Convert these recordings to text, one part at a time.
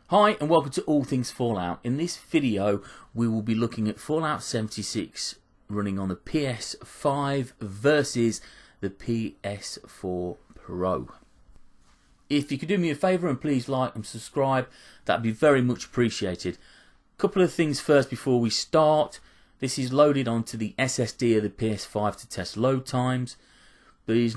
Hi and welcome to All Things Fallout. In this video we will be looking at Fallout 76 running on the PS5 versus the PS4 Pro. If you could do me a favour and please like and subscribe, that would be very much appreciated. Couple of things first before we start. This is loaded onto the SSD of the PS5 to test load times. This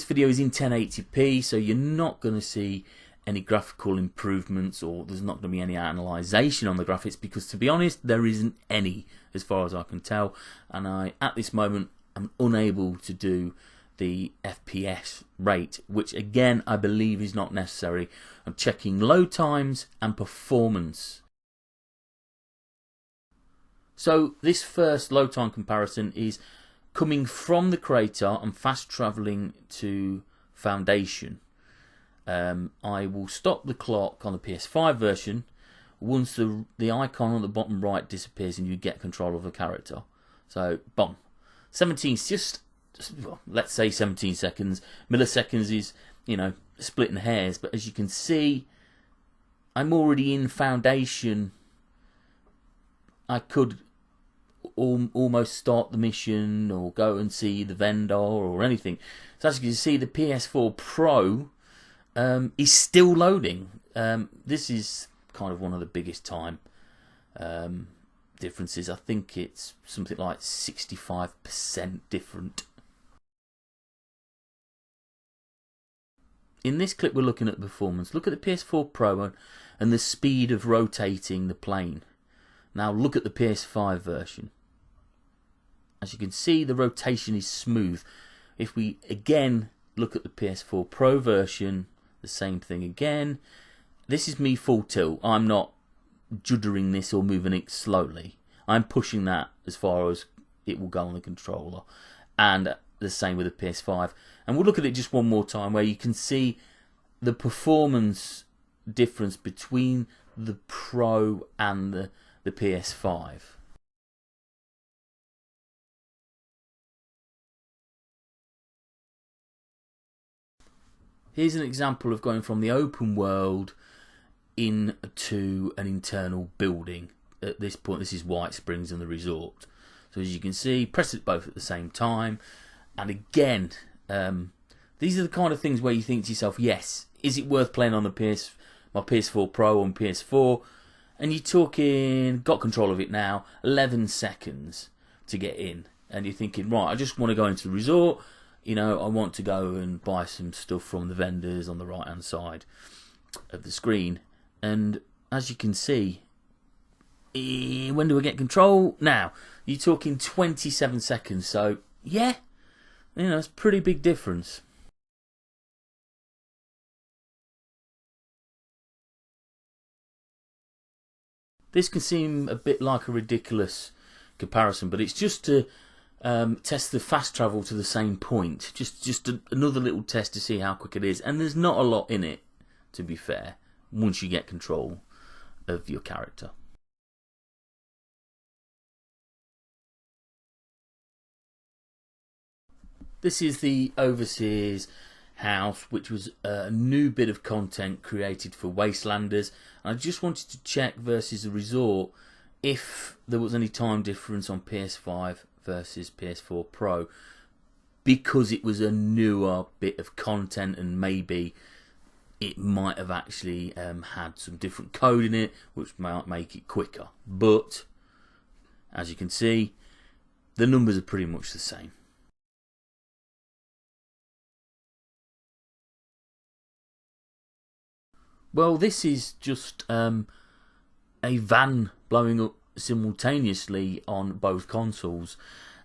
video is in 1080p, so you're not going to see any graphical improvements, or there's not going to be any analysation on the graphics, because to be honest there isn't any as far as I can tell, and I at this moment am unable to do the FPS rate, which again I believe is not necessary. I'm checking load times and performance. So this first load time comparison is coming from the crater and fast travelling to Foundation. I will stop the clock on the PS5 version once the icon on the bottom right disappears and you get control of the character. So, boom. 17, well, let's say 17 seconds. Milliseconds is, splitting hairs. But as you can see, I'm already in Foundation. I could almost start the mission or go and see the vendor or anything. So as you can see, the PS4 Pro is still loading. This is kind of one of the biggest time differences. I think it's something like 65% different. In this clip we're looking at the performance. Look at the PS4 Pro and the speed of rotating the plane. Now look at the PS5 version. As you can see, the rotation is smooth. If we again look at the PS4 Pro version, the same thing again. This is me full tilt. I'm not juddering this or moving it slowly. I'm pushing that as far as it will go on the controller. And the same with the PS5. And we'll look at it just one more time, where you can see the performance difference between the Pro and the PS5. Here's an example of going from the open world into an internal building. At this point, this is White Springs and the resort. So as you can see, press it both at the same time. And again, these are the kind of things where you think to yourself, yes, is it worth playing on my PS4 Pro on PS4? And you're talking, got control of it now, 11 seconds to get in. And you're thinking, right, I just want to go into the resort. I want to go and buy some stuff from the vendors on the right hand side of the screen. And as you can see, when do I get control? Now, you're talking 27 seconds. So, yeah, it's a pretty big difference. This can seem a bit like a ridiculous comparison, but it's just to test the fast travel to the same point. Just another little test to see how quick it is. And there's not a lot in it, to be fair, once you get control of your character. This is the Overseer's house, which was a new bit of content created for Wastelanders. I just wanted to check versus the resort if there was any time difference on PS5 versus PS4 Pro, because it was a newer bit of content and maybe it might have actually had some different code in it which might make it quicker. But as you can see, the numbers are pretty much the same. Well, this is just a van blowing up simultaneously on both consoles,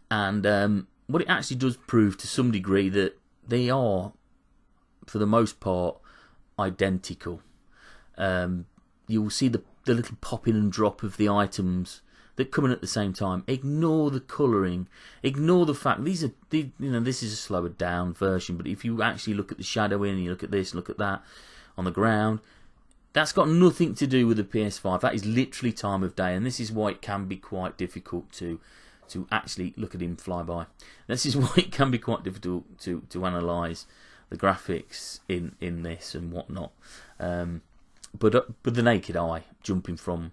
and what it actually does prove to some degree that they are, for the most part, identical. You will see the little popping and drop of the items that come in at the same time. Ignore the colouring, ignore the fact this is a slower down version, but if you actually look at the shadowing and you look at this, look at that on the ground, that's got nothing to do with the PS5. That is literally time of day, and this is why it can be quite difficult to actually look at him fly by. This is why it can be quite difficult to analyse the graphics in this and whatnot. but the naked eye, jumping from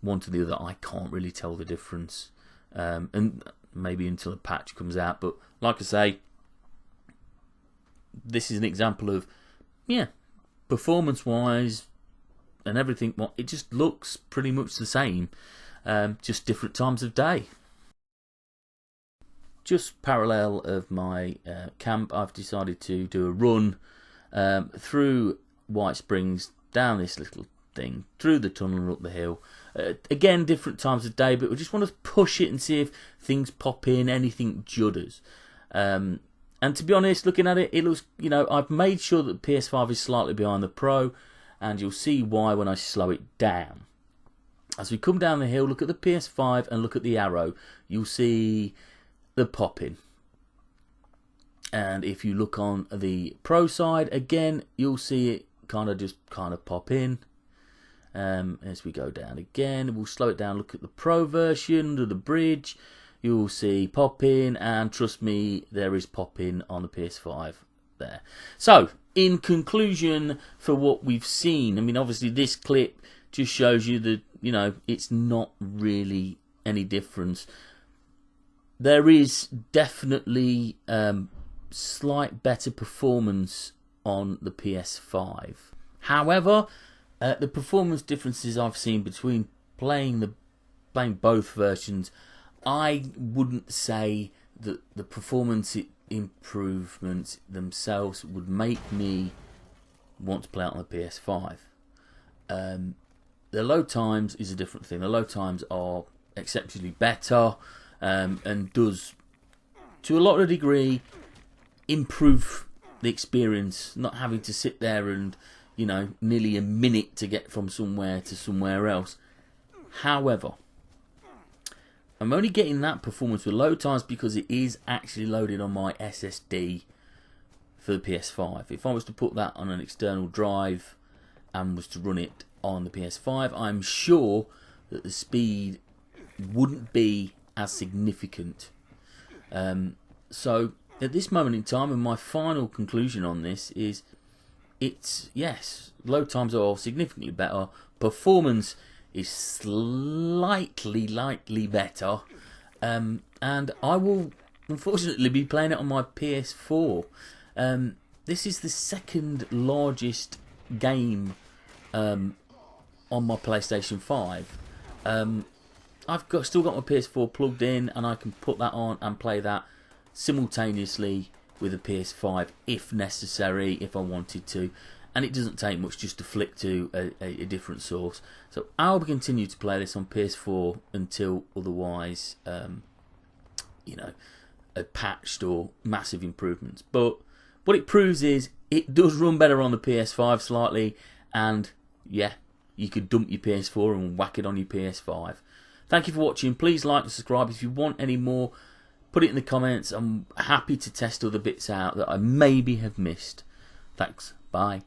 one to the other, I can't really tell the difference, and maybe until a patch comes out. But like I say, this is an example of, yeah, performance-wise and everything. Well, it just looks pretty much the same, just different times of day. Just parallel of my camp, I've decided to do a run through White Springs, down this little thing, through the tunnel and up the hill. Again, different times of day, but we just want to push it and see if things pop in, anything judders. And to be honest, looking at it, it looks, you know, I've made sure that the PS5 is slightly behind the Pro, and you'll see why when I slow it down. As we come down the hill, look at the PS5 and look at the arrow, you'll see the popping. And if you look on the Pro side, again, you'll see it kind of pop in. As we go down again, we'll slow it down, look at the Pro version, under the bridge, you'll see pop in, and trust me, there is pop in on the PS5 there. So, in conclusion, for what we've seen, I mean, obviously this clip just shows you that, you know, it's not really any difference. There is definitely slight better performance on the PS5. However, the performance differences I've seen between playing both versions, I wouldn't say that the performance improvements themselves would make me want to play it on the PS5. The load times is a different thing. The load times are exceptionally better, and does, to a lot of degree, improve the experience, not having to sit there and, you know, nearly a minute to get from somewhere to somewhere else. However, I'm only getting that performance with load times because it is actually loaded on my SSD for the PS5. If I was to put that on an external drive and was to run it on the PS5, I'm sure that the speed wouldn't be as significant. So at this moment in time, and my final conclusion on this is, it's, yes, load times are significantly better, performance is slightly better, and I will unfortunately be playing it on my PS4. This is the second largest game on my PlayStation 5. I've still got my PS4 plugged in, and I can put that on and play that simultaneously with a PS5 if necessary, if I wanted to. And it doesn't take much just to flick to a different source. So I'll continue to play this on PS4 until otherwise, you know, patched or massive improvements. But what it proves is it does run better on the PS5 slightly, and yeah, you could dump your PS4 and whack it on your PS5. Thank you for watching. Please like and subscribe. If you want any more, put it in the comments. I'm happy to test other bits out that I maybe have missed. Thanks. Bye.